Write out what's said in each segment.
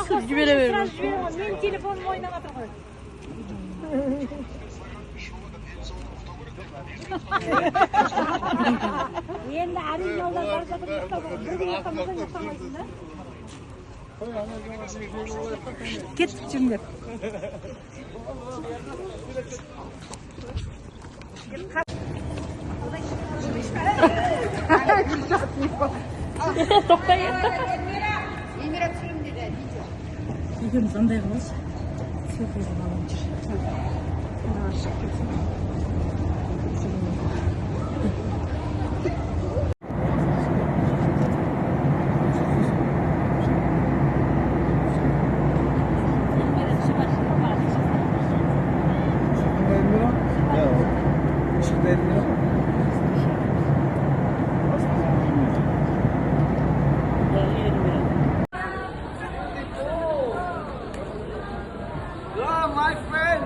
Sizga beraveramiz. Men telefonim o'ynab qo'y. Endi aring yo'ldan borsa turibdi. Ketdik jimdir. To'xtay endi. Emira tushim dedi. Bugun qanday qilish? Suyuqlik olib jir. My friend.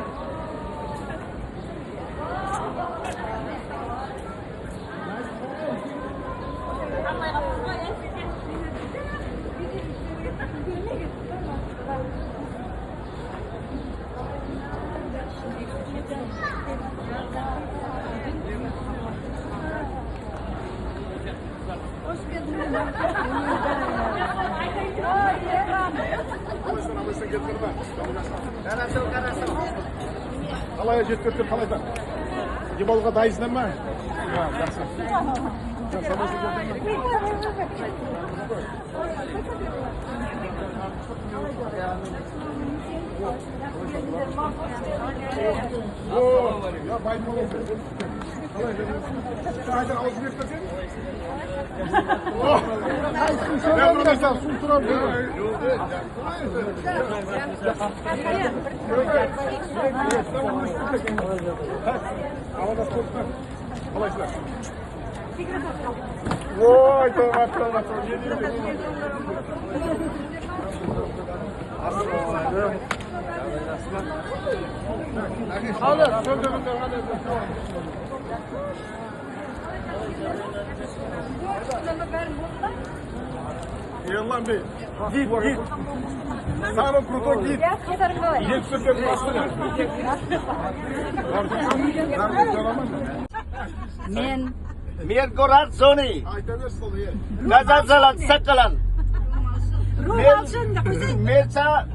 Қалай жеткізіп қалайда? Демалуға дайынсың ба? Жақсы. Haydi avuç göstersin. Ben burada sen su turam. Havada tutma. Kolaylar. Vay tamam tamam. Alır. Yallah bey. Git git. Sana kurtu git. Git süper bastır. Men ko'rar Sony. Aytaversin ola ye. Nazar salat saqalan. Mensa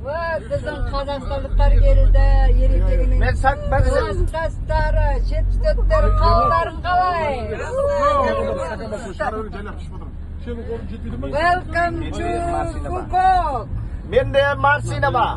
Va bizning qozog'istonliklar keldi, yerikligini. men sakbazim. Qastari, chetdotlar qavlaring qalay. Welcome to Bangkok. Mende Marsina ba.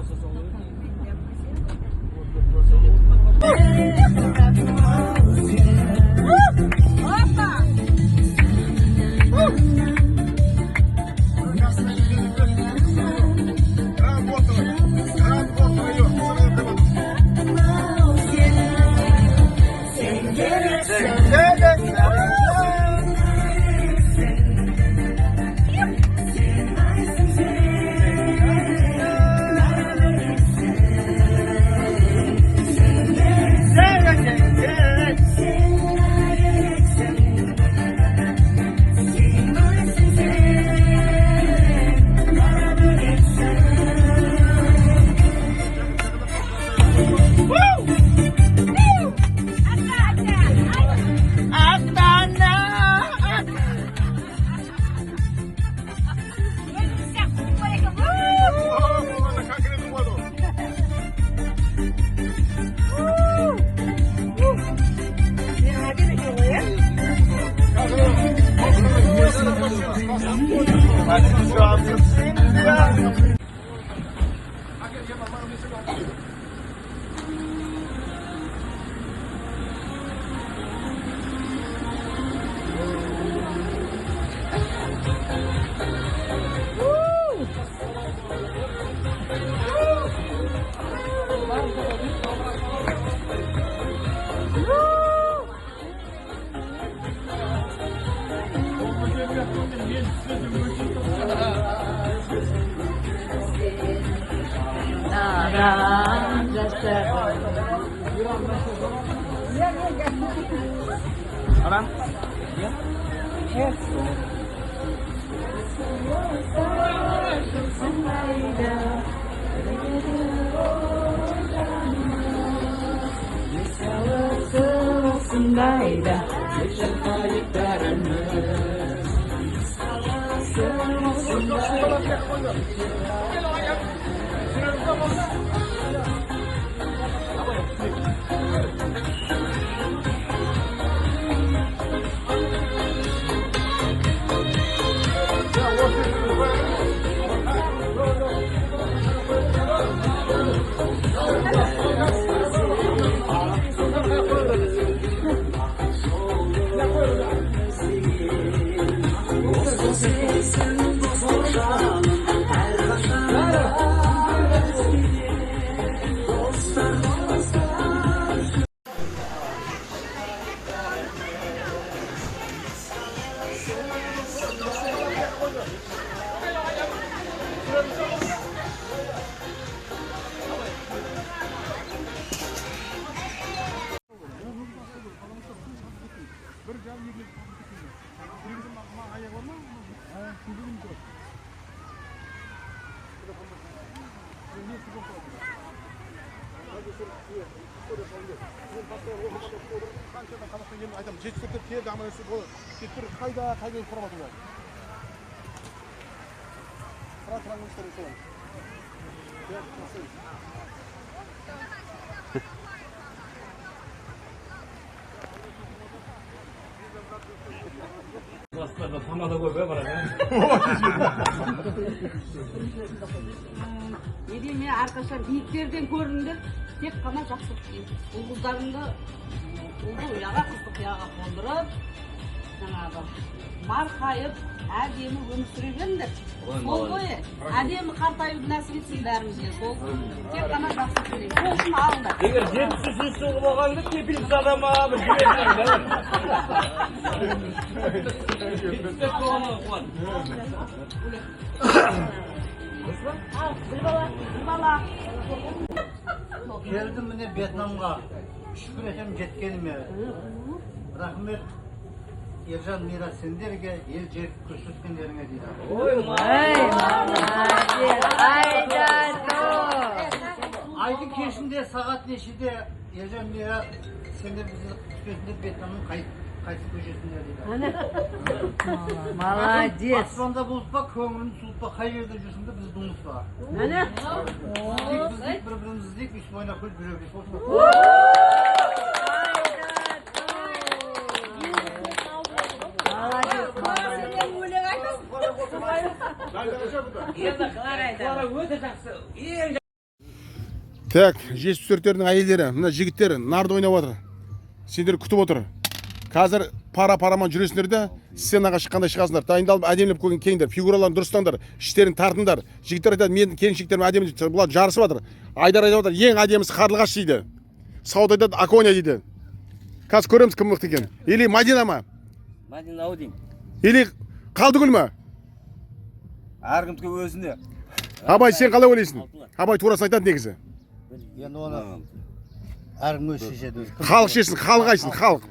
Adam? Evet. жетістіктер тез аманасы бұл кетір қайда құрабатыр бар. Қыра-қыраңын істерін солай. Aslında tamada koy bana. Ne diyeyim ya arkadaşlar, büyüklerden görünür, tek kana жақсы değil. Ulduzlarında uldu uyağa kısık uyağa kondırıp, markayıp, әдемі өмір сүре беріңдер. Сол бойы, әдемі қартаюды нәсіп етсін бәрімізге. Сол тек қана жақсы тілеймін. Сол үшін алыңдар. Егер 70 жыл болғанда кепілік адама бір жіберсең, Бір бала. Geldim mine Vietnam'a. Şükür etsem жеткеніме. Рахмет Ержан Мирас сендерге, ел жер көрсеткендеріңе дейді. Айдың кешінде сағат нешеде Ержан Мирас сендер бізді күтетіндер Вьетнамның қайсы көшесінде дейді. Молодец. Аспанда болып па, көңілін суып па, қай жерде жүрсіңдер біз думыз ба. Біз бір-біріміз іздейік, үш бойына көл біреу-бес болсын. Так, жетістіктердің әйелдері, мына жігіттер нарды ойнап отыр. Сендер күтіп отыр. Қазір пара-параман жүресіңдер де, сценаға шыққанда шығасыңдар. Дайындалып, әдемілеп келіңдер, фигураларын дұрыстаңдар, іштерін тартыңдар. Жігіттер айтады, мен келіншектерім әдемі, бұлар жарысып жатыр. Айдар айтып отыр, ең әдемісі Қарлығаш дейді. Сауд айтады, Аконя дейді. Қазір көреміз кім мықты екен. Или Мадина ма? Мадина Аудин. Или Қалдыгүл ма? Әркімдікі өзіне. Абай, сен қалай ойлайсың? Абай турасын айтады негізі. Енді оны әркім өз шешеді. Халық шешсін, халық айтсын, халық.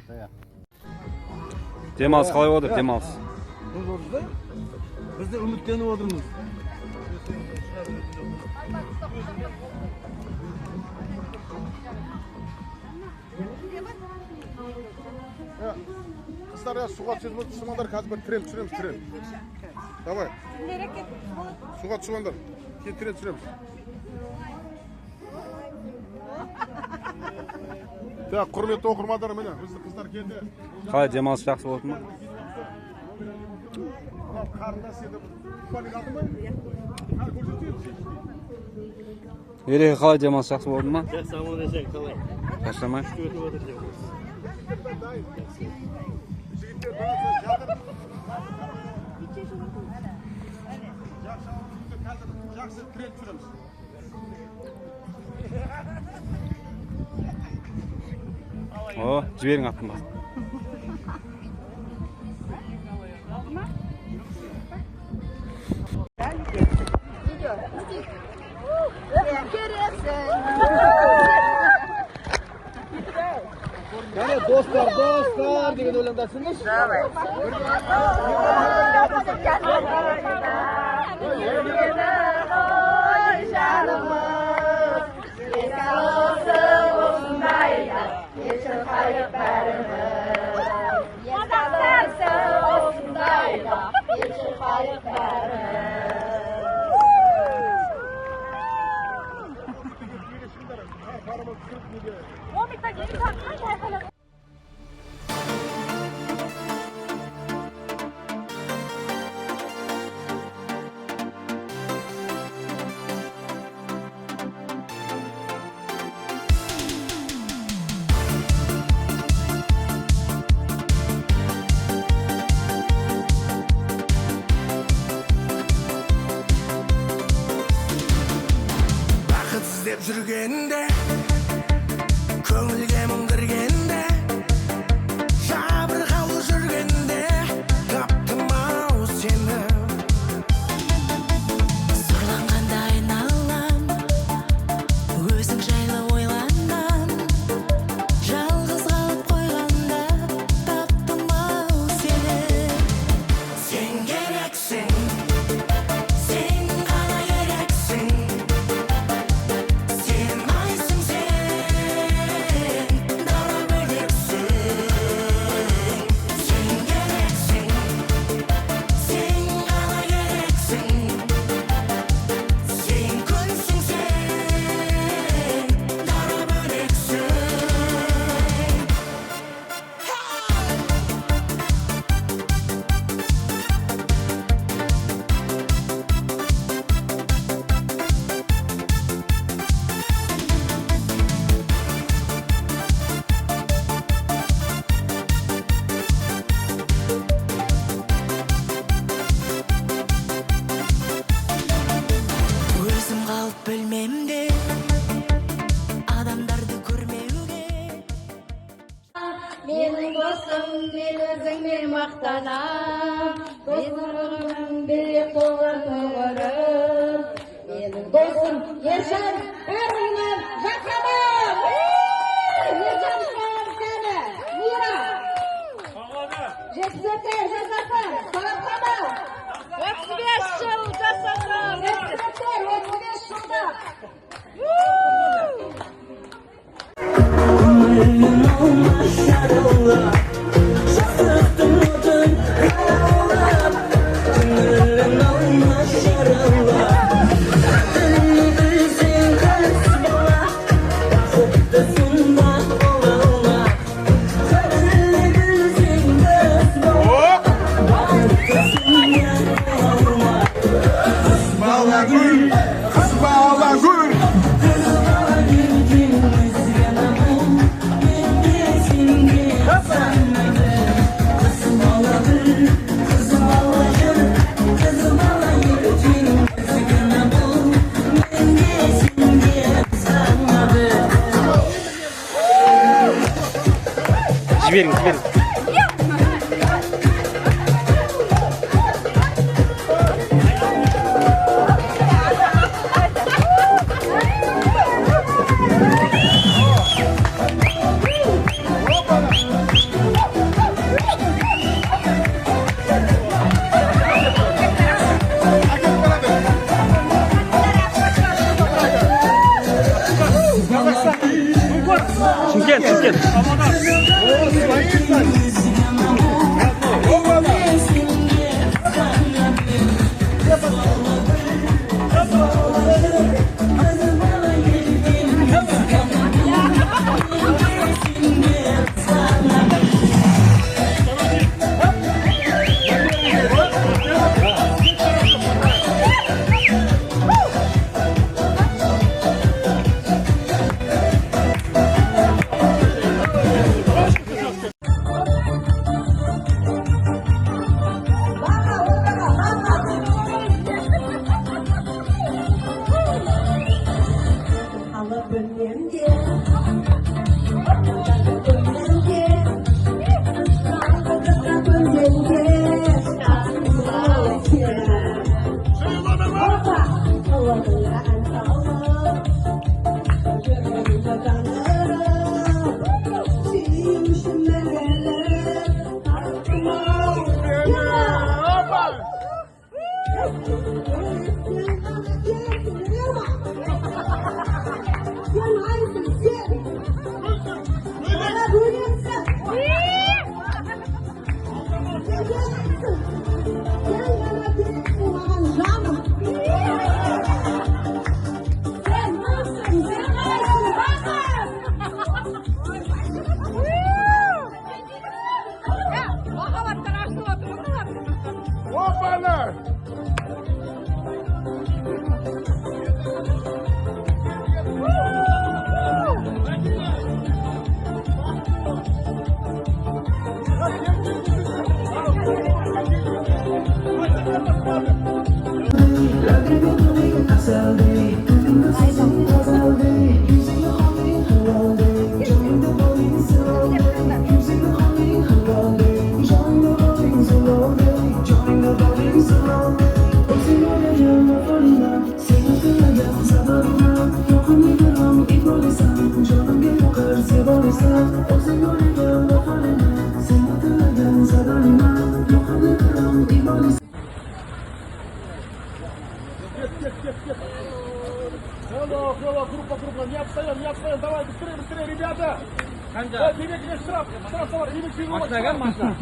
Демалыс қалай отыр, демалыс? Біз де үміттеніп отырмыз. Қыздар, суға түсірмаңдар, қазір бір трен түсіреміз, трен. Давай. Суға түсірмаңдар, кейін трен түсіреміз. Так, құрметті оқырмандар, міне, біздің қыздар келді. Қалай демалыс жақсы болды ма? Қарындас еді, күпәлік алды ма? Қар көрсетейін. Ереке, қалай демалыс жақсы болды ма? Жақсы аман есен қалай? Шаршамай? Өтіп отыр деп. Жігіттер бәрі жатыр. Жақсы трен түсіреміз. О, жіберің аттың басын. Qani do'stlar degan o'ylamdasizmi? іздеп жүргенде көңілге мұң кіргенде жабырқаулы жүргенде таптым ау сені сұрланғанда айналам өзің жайлы ойланам жалғыз қалып қойғанда таптым ау сені сен керексің білмемде адамдарды көрмеуге Менің досым, мен өзіңмен мақтанам. Достығым берек болған өмірім. Менің досым, Ержан, бәріңнен жақыным. Ержан сені, Мира. Жеткізетін жасасың, сағатқана. 35 жыл жасасың. 35 жылда. Жіберіңіз, жіберіңіз. Шымкент, Шымкент. Hello, группа, не отстаем, давай, быстрее, ребята! Демек, штраф, давай, машина.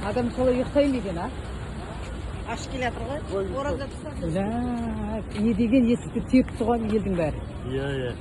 Адам солай ұйықтайын деген, а? Аш келатыр ғой, ораза тұтады. Не деген есікті тек тұған елдің бәрі. Иә.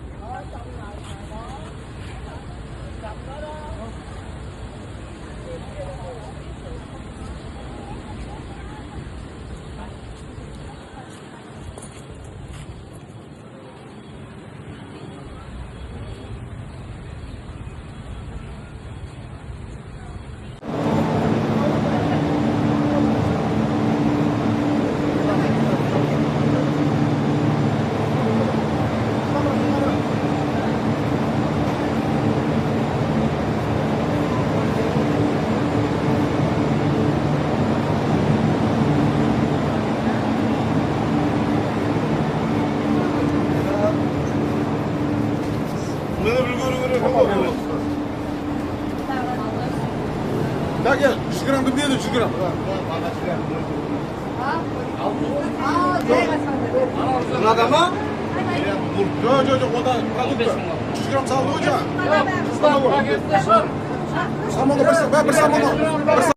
Так, я 100 грамм беру, 100 грамм. Надо ма? Жоқ, ода продукты. 100 грамм салды ғой жаңа. Самого, бір самого.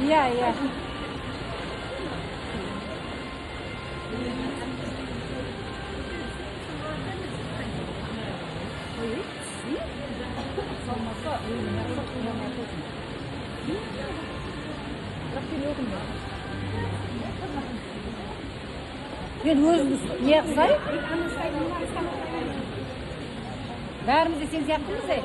Iya. Ben özümüz ne kızay? Bärimiz de sen yaptınız ya.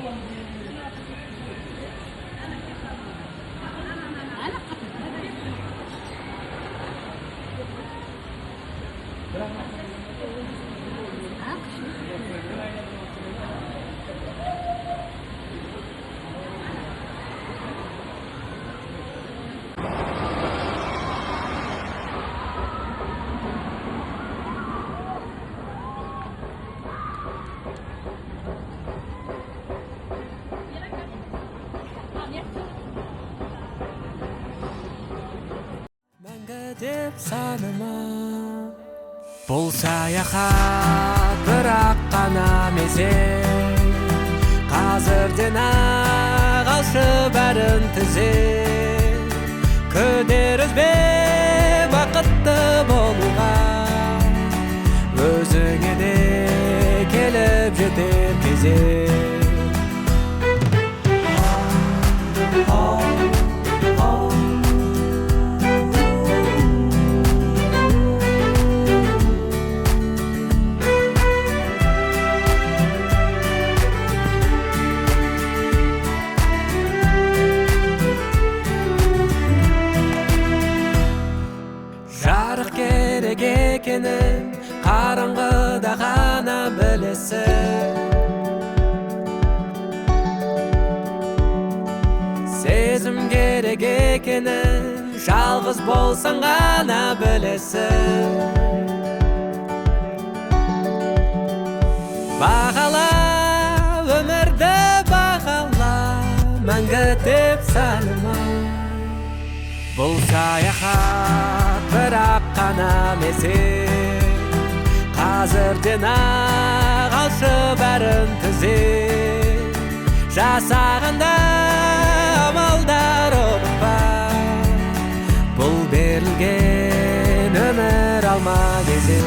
деп саныма. Бұл саяхат бірақ қана мезет, қазірден ақ алшы бәрін тізет. Күдер үзбе бақытты болуға, өзіңе де келіп жетер кезек. Жарық керек екенін қараңғыда ғана білесің. Сезім керек екенін жалғыз болсаң ғана білесің. Бағала өмірді, бағала мәңгі деп саныма. Бұл саяхат бірақ қана мезет, қазірден ақ алшы бәрін тізет. Жасағанда амалдар ұмытпа, бұл берілген өмір алма кезек.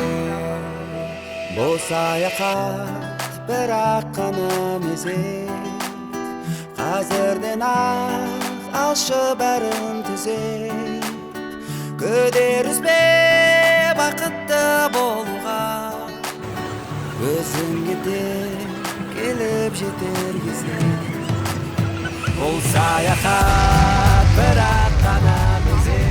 Бұл саяхат бірақ қана мезет, қазірден ақ алшы бәрін түзеп. Күдер үзбе бақытты болуға, өзіңе де келіп жетер кезек. Бұл саяхат бірақ қана мезет.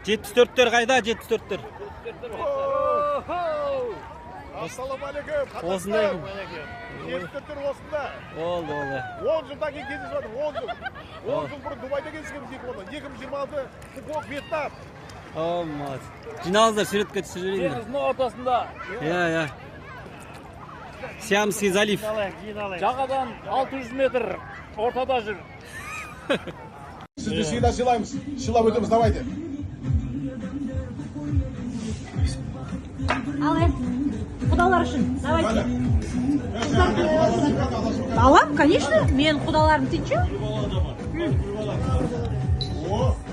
Жетпіс төрттер қайда? 74-тер. Ассалаумағалейкум. Осындай. 74-тер осында. Болды. 10 жылдан кейін кездесіп жатыр, 10 жыл. 10 жыл бұрын Дубайда кездескенбіз 2026 Фукуок, Вьетнам. Olmaz. Жиналыңыздар, суретке түсіп жіберейін. Denizin ortasında. Иә. Сиамский залив. Жағадан 600 метр ортада жүр. Сізді всегда сыйлаймыз. Сыйлап өтеміз, давайте. Ал құдалар үшін, давайте. Алам, конечно, мен құдаларым тиінші.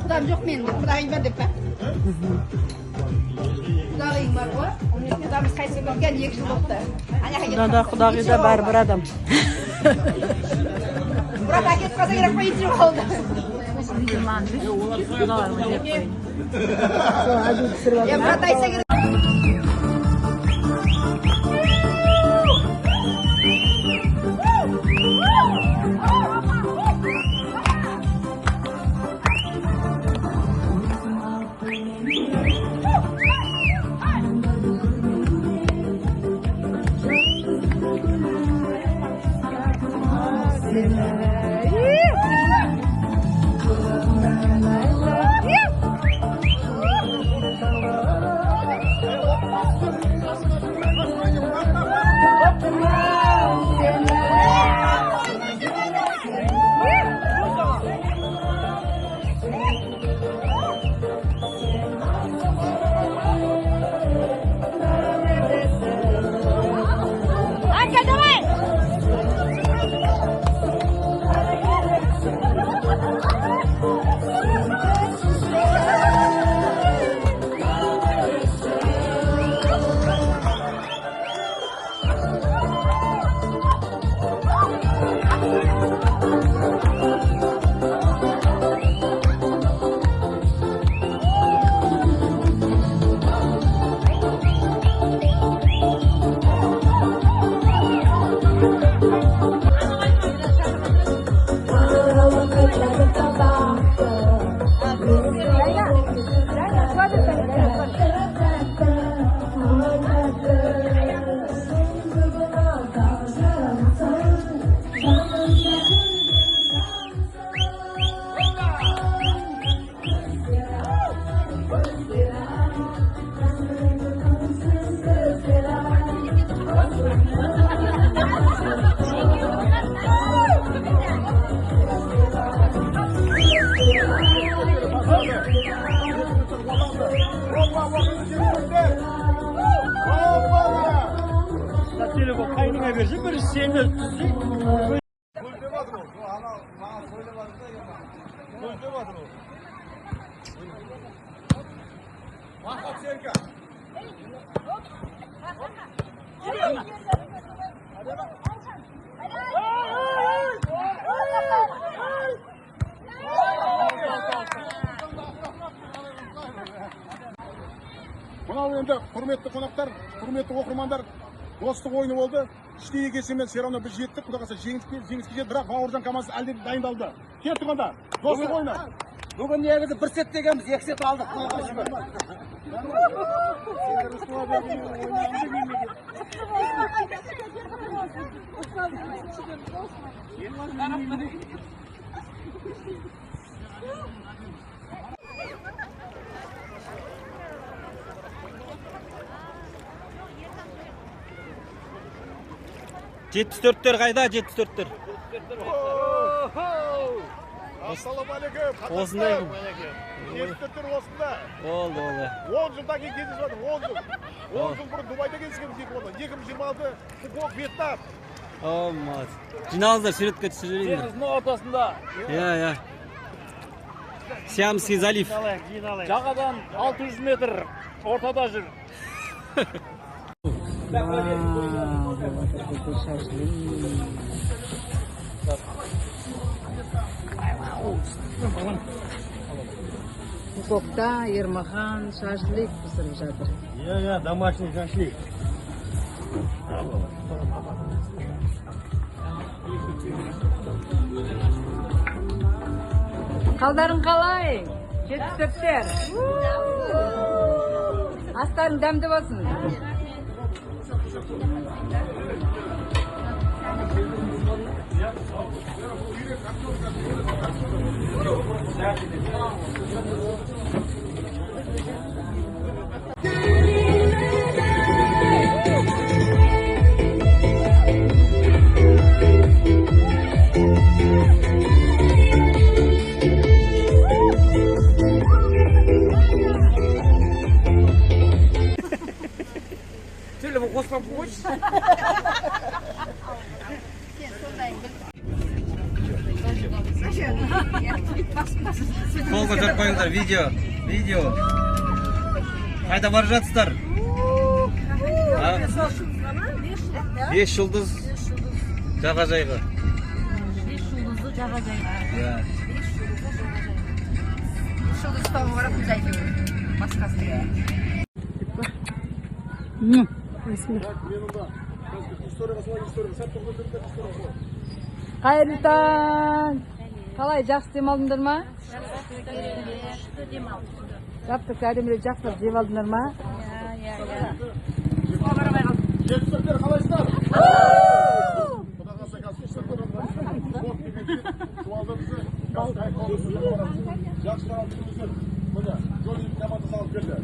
Құдам жоқ менің, құдайым бар деп па. Құдағиым бар ғой. Оның құдамыз қайсы көрген 2 жыл болыпты. Құдада құдағи да бар бір адам. Бірақ әкет қалса керек қой, итіп қалды. Құдаларым деп қойын. Брат айса керек. Telefon kaynına versin, bir seni öttürsün. Мынау енді құрметті қонақтар, құрметті оқырмандар, достық ойыны болды. Іштей есемен все равно біз жеттік, құдай қаласа жеңіске жеттік, бірақ Бауыржан командасы әлде дайындалды. Кеттік онда, достық ойыны. Бүгін негізі бір сет дегенбіз, екі сет алдық. Жетпіс төрттер қайда, 74-тер? Ассалаумағалейкум. Осындай. 74-тер осында. Болды. 10 жылдан кейін кездесіп жатыр, 10 жыл. 10 жыл бұрын Дубайда кездескенбіз екі болды. 2026 Фукуок, Вьетнам. Olmaz. Жиналыңыздар, суретке түсіп жіберейін. Теңіздің ортасында. Иә. Сиамский залив. Жағадан 600 метр ортада жүр. Фукуокта Ермахан шашлык пісіріп жатыр. Иә, домашний шашлик. Қалдарың қалай? 74-тер. Астарың дәмді болсын. Телефон қоспан қойшы. Қолға жақпаңыздар, видео. Қайда бара жатсыздар? 5 жұлдыз жағажайға. 5 жұлдызды жағажайға. Иә. Қайырлы таң. Қалай, жақсы демалдыңдар ма? Жаптық кәдімгідей жақсы демалдыңдар ма? Жетістіктер қалайсыздар? Құдай қаласа жақсы алып міне жол командасы алып келді.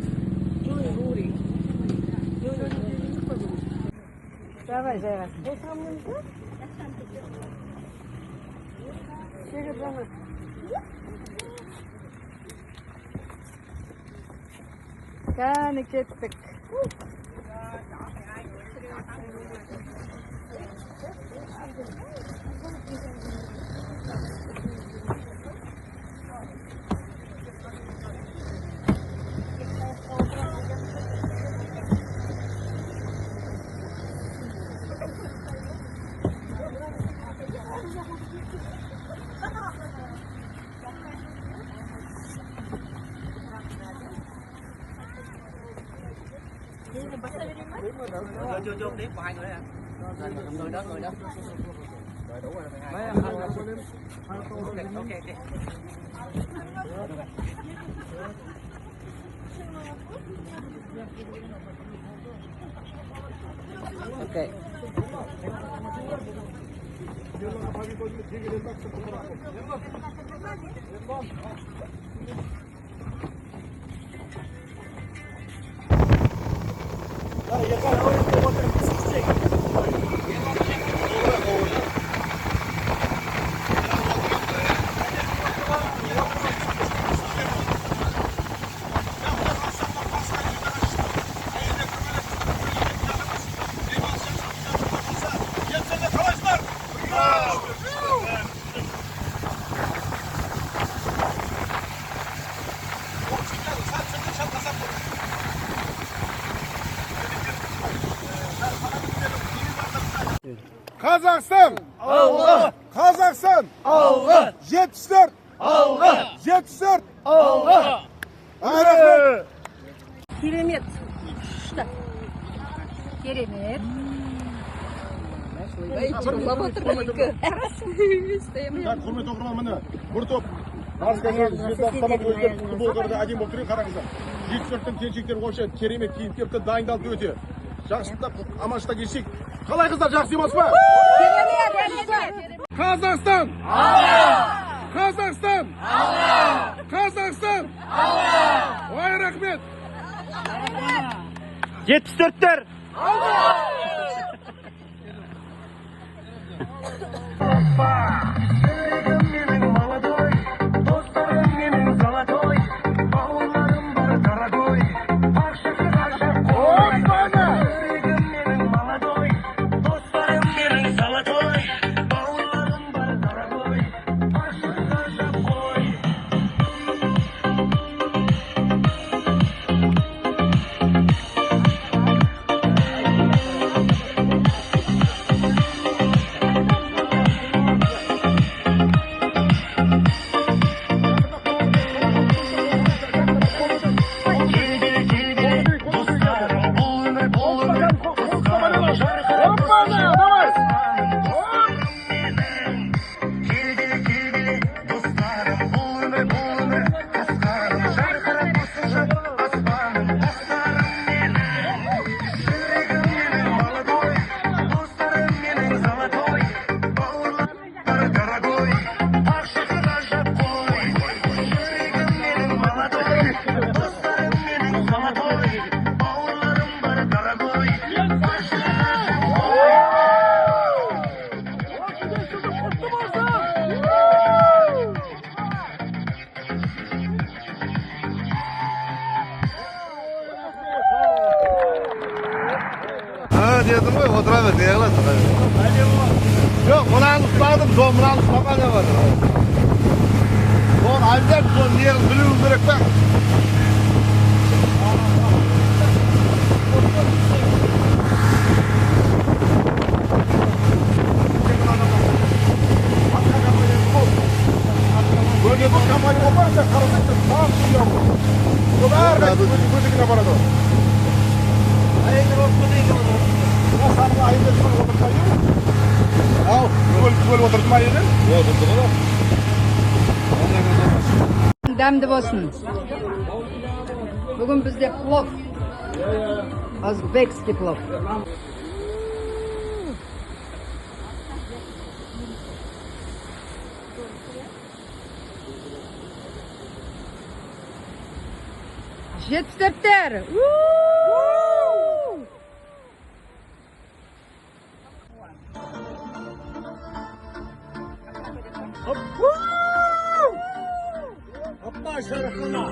Давай, жайға. Кәні кеттік. Vô tiếp của hai người à? Người đó. Rồi đủ rồi, hai. Ok. Ok. Қазақстан! Алға! Қазақстан! Алға! 74! Алға! 74! Алға! Рахмет! Керемет. Күшті. Керемет. Так, құрметті оқырман, міне бір топ футболдарды әдемі болып тұр, қараңыздар. 74-тің келіншектері вообще керемет киініп келіпті, дайындалып өте. Жақсылықта, аманшылықта келсек. Қалай қыздар, жақсы демалыс па? Қазақстан! Қазақстан! Қазақстан! Ой, рахмет! 74'тер. Dedim ғой, отыра бер, не қыласың? Жоқ, мынаны ұстадым, мынаны ұстаған не бар. Соны әлдеп, соны не қылып білуің керек па? Бөлгенде компания болмаса, қарасақта сағын сұйам ғой. Сол әрқайсы көзігіне барады. Әйелдер осы дейін ғой. Сарыға айында шығып отырса еді? Ау, көл отырды ма еді? Отырды ғой. Дәмді болсын. Бүгін бізде плов. Өзбекский плов. Жетістіктер! Hoppa şarkına.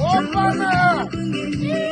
Opa!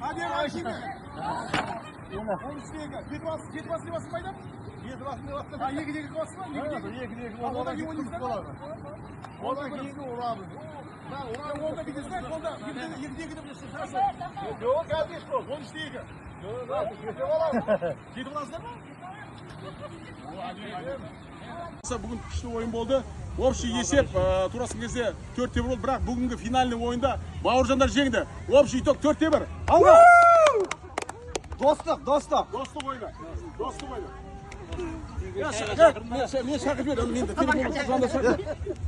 Hadi yavaş şimdi. Onun üstüne gel. Yedi basını basın bayram. Yedi basını basın. Ha yedi basın var. Yedi. Oradan gibi oynayacak. Oradan gibi abi. Ben orada gidiyorsun. Orada yediye gidebilirsin. Yok geldi. 13'te yedi. Yok. Yedi basın mı? Bugün күшті ойын болды. Общий есеп турасын келсе 4-те 1 болды, бірақ бүгінгі финальный ойында Бауыржандар жеңді. Общий итог 4-те 1. Алға! Достық ойны. Мен шақырып жібер, мен телефонға звондасам.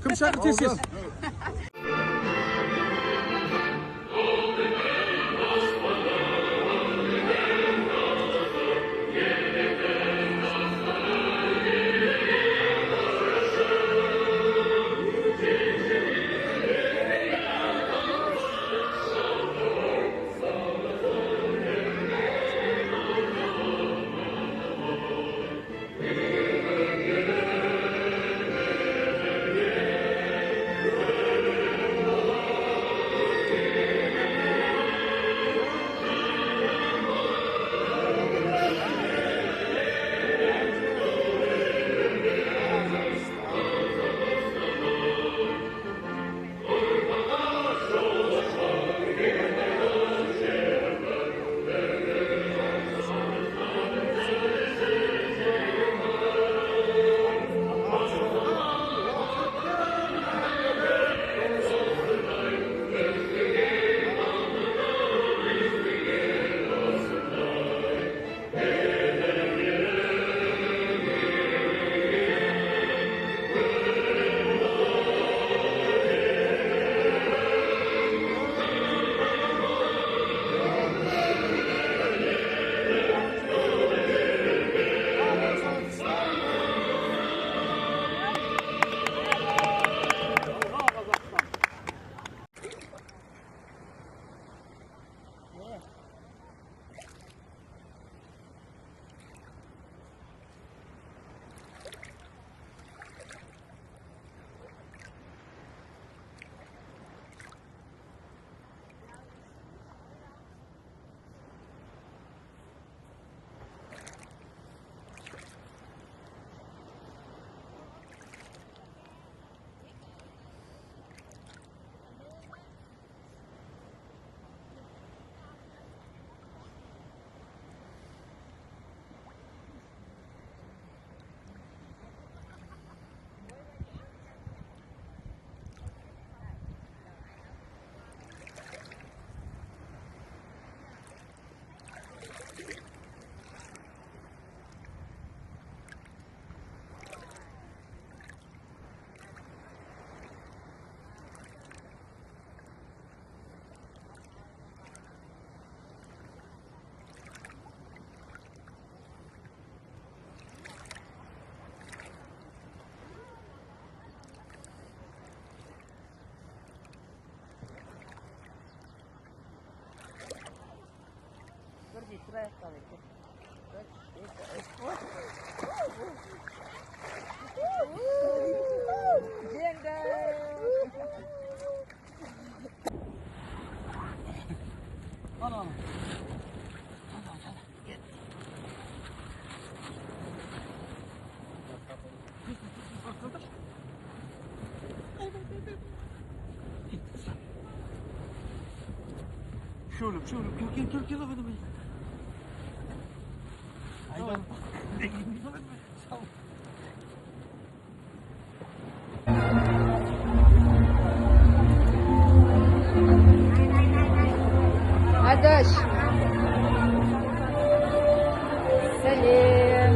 Кім шақырып тез. Şöyle gel hadi. Adaş. Selam.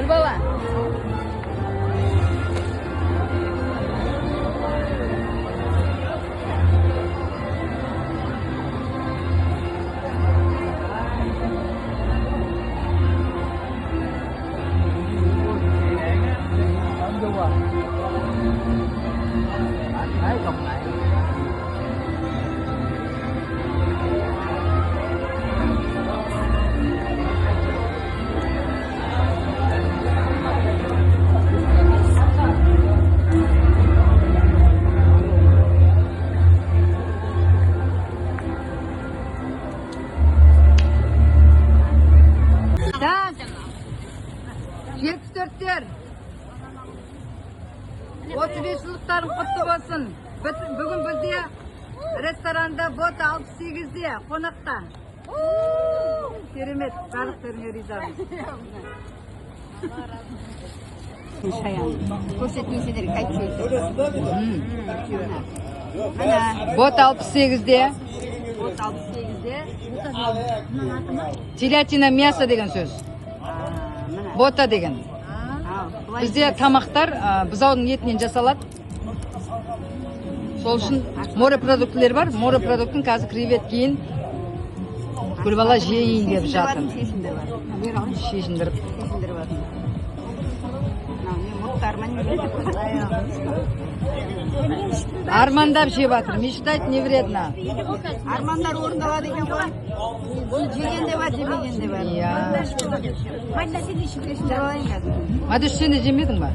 Baba. Tamam. 74'ler. 35 yıllıkların kutlu olsun. Bugün bizde restoranda bot 68'de konakta. Keremет, bарлықтарыңа ризамын. Көрсетмейсіздер, қайтпейсіздер. Bot 68'de. Бот 68'де. Телятина мясо деген сөз. Бота деген. Бізде тамақтар бұзаудың етінен жасалады. Сол үшін морепродуктілер бар. Морепродукттың қазір кревет кейін гүлбала жейін деп жатыр. Шешіндіріп. Армандап жеп жатыр. Мечтать не вредно. Армандар орындалады екен ғой. Бұл жеген де бар, жемеген де бар. Иә. Ішіп алайын қазір. Мадуш, сен де жемедің ба?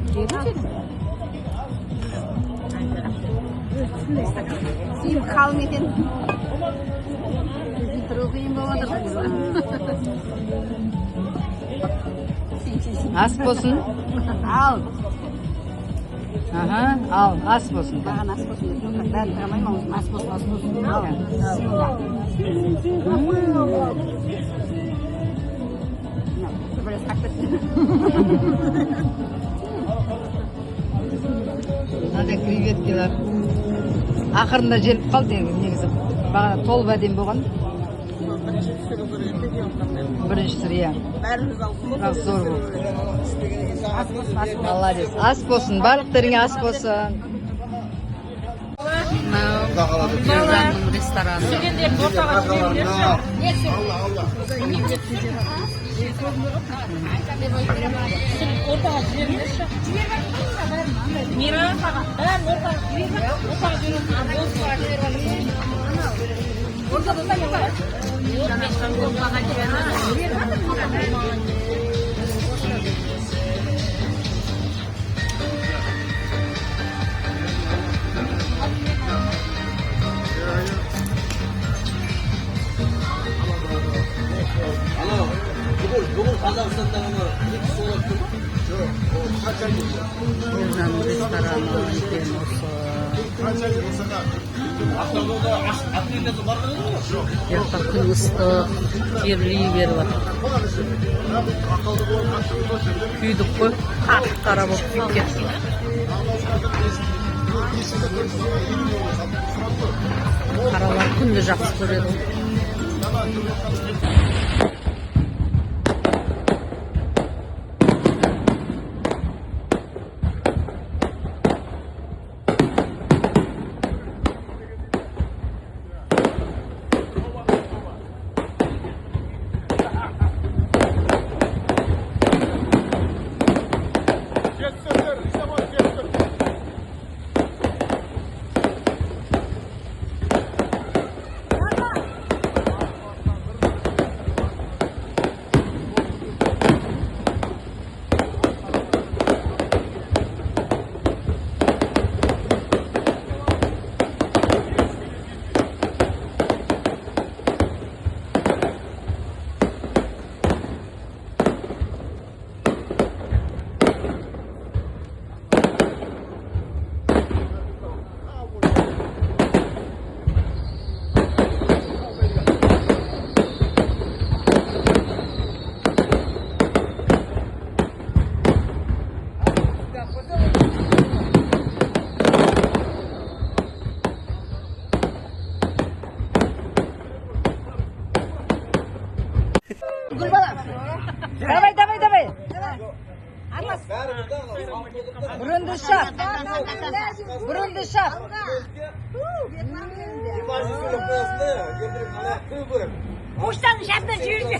Сүйім қалың екен. Тұру қиын болады. Ас болсын. Ал. Аха, ал, ас болсын. Маған ас болсын. Бәрін тұрамаймын, ас болсын, ас болсын. Ал. Біраз қақтырды. Мынандай креветкалар. Ақырында желіп қалды негізі. Бағана толып әдем болған. Бірінші сыр, иә. Бірақ зор болды. Молодец. Ас болсын, барлықтарыңа ас болсын. Ержанның рестораны. Ержанның рестораны екен осы. Ерта күн ыстық, жерлей беріп жатыр. Күйдік қой, қатып қара болып күйіп кетті. Қаралар күнді жақсы көреді. Burundu şap. Burundu şap. Kuştan şapta yürüdü.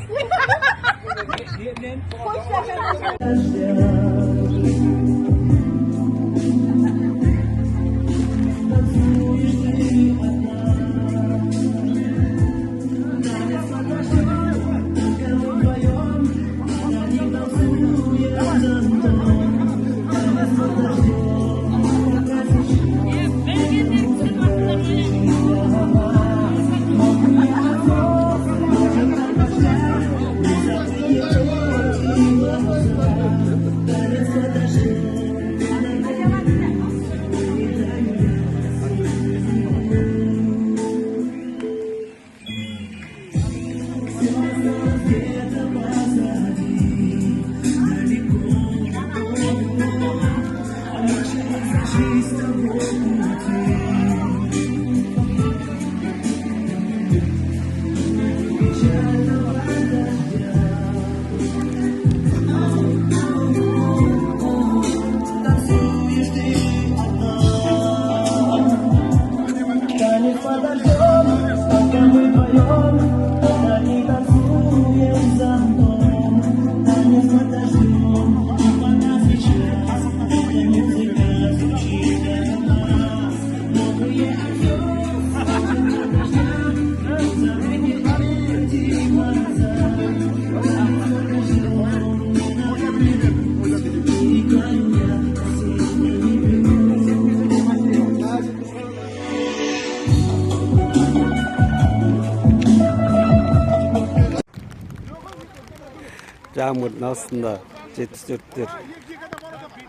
Yağmurun aslında 74'ler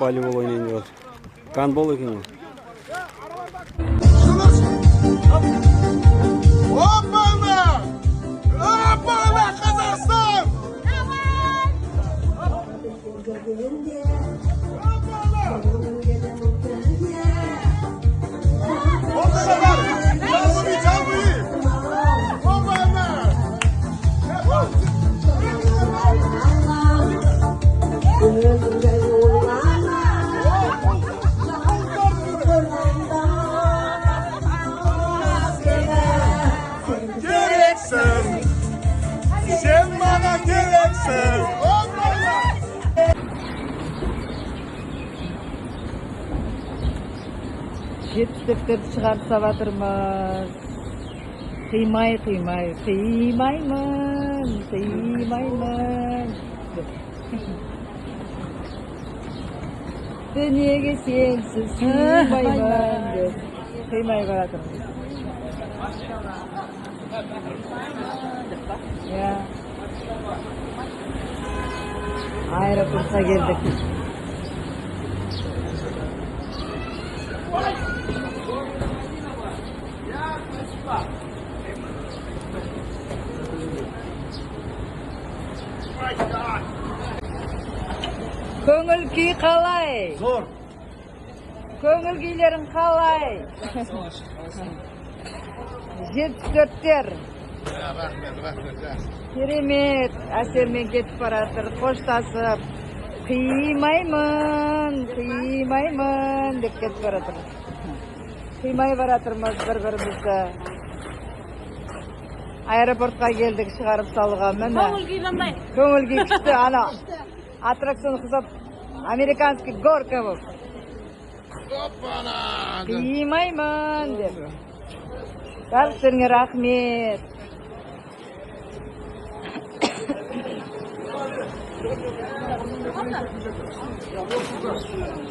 voleybol oynayınca Gandbol eкен o. Hoppala! Hoppala Kazakistan! Sen bana gereksin. Жетістіктерді шығарып жатырмыз. Қимаймын. Дүниеге сенсіз сыймаймын деп қимай баратырмыз. Ya. Aeroportқа келдік. Көңіл күй қалай? Zor. Көңіл күйлерің қалай? 74-тер. Керемет, әсермен кетіп баратыр, қоштасып. Қимаймын деп кетіп баратыр. Қимай баратырмыз бір-бірімізді. Аэропортқа келдік шығарып салуға. Көңіл күй қандай? Көңіл күй күшті, ана аттракцион қызып, американский горка болып. Қимаймын деп. Бәріктеріңе рахмет.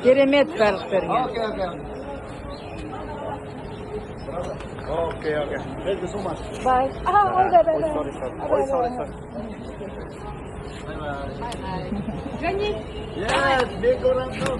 Керемет бәріктеріңе. Okay. Thank you so much. Bye. Gani? Yes, big corazón.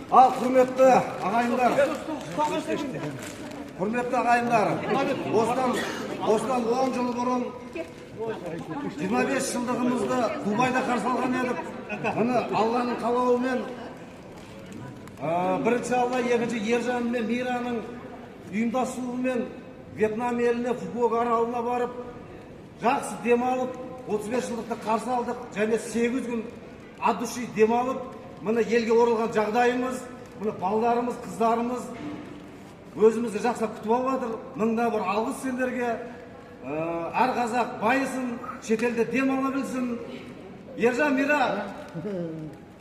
Al құрметті ағайындар, құрметті ағайындар, осыдан 10 жыл бұрын 25 жылдығымызды Дубайда қарсы алған едік. Мұны Алланың қалауымен бірінші Алла, екінші Ержан мен Мираның ұйымдастыруымен Вьетнам еліне Фукуок аралына барып, жақсы демалып, 35 жылдықты қарсы алдық, және 8 күн от души демалып, мұны елге оралған жағдайымыз, мұны балаларымыз, қыздарымыз өзімізді жақсылап күтіп алып жатыр. Мыңда бір алғыс сендерге. Әр қазақ байысын, шетелде демала білсін. Ержан, Мира,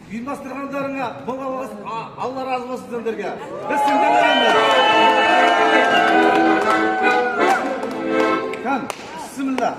ұйымдастырғандарыңа мың алғыс, Алла разы болсын сендерге. Біз сендерге Kan, bismillah.